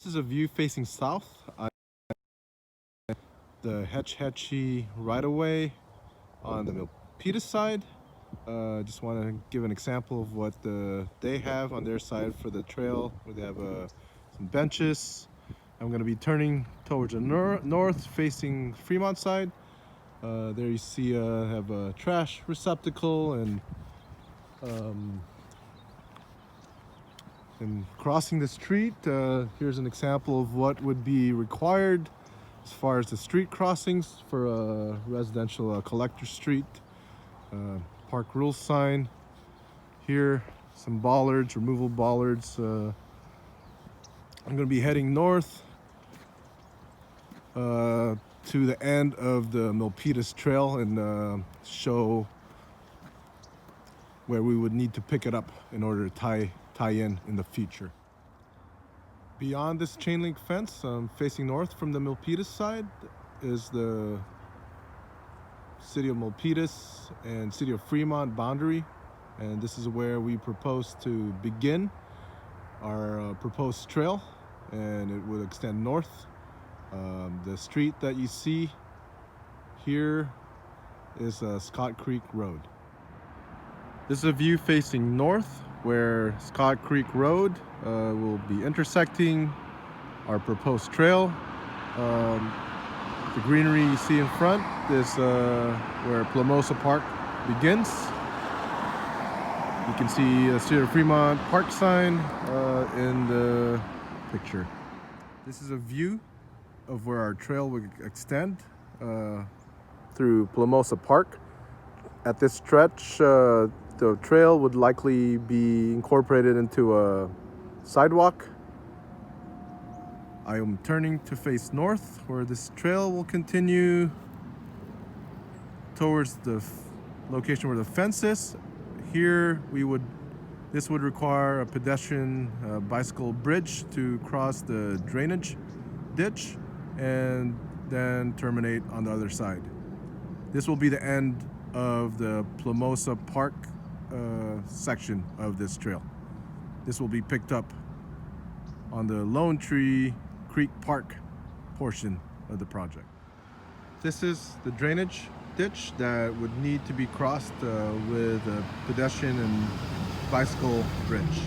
This is a view facing south. The Hetch Hetchy right-of-way on the Milpitas side. Just want to give an example of what they have on their side for the trail, where they have some benches. I'm going to be turning towards the north facing Fremont side. There you see have a trash receptacle and crossing the street. Here's an example of what would be required as far as the street crossings for a residential collector street. Park rules sign here, some bollards, removal bollards. I'm going to be heading north to the end of the Milpitas Trail and show where we would need to pick it up in order to tie in the future. Beyond this chain link fence, facing north from the Milpitas side, is the city of Milpitas and city of Fremont boundary, and this is where we propose to begin our proposed trail, and it would extend north. The street that you see here is Scott Creek Road. This is a view facing north where Scott Creek Road will be intersecting our proposed trail. The greenery you see in front is where Plamosa Park begins. You can see the City of Fremont Park sign in the picture. This is a view of where our trail would extend through Plamosa Park. At this stretch, the trail would likely be incorporated into a sidewalk. I am turning to face north, where this trail will continue towards the location where the fence is. Here this would require a pedestrian bicycle bridge to cross the drainage ditch and then terminate on the other side. This will be the end of the Plamosa Park section of this trail. This will be picked up on the Lone Tree Creek Park portion of the project. This is the drainage ditch that would need to be crossed with a pedestrian and bicycle bridge.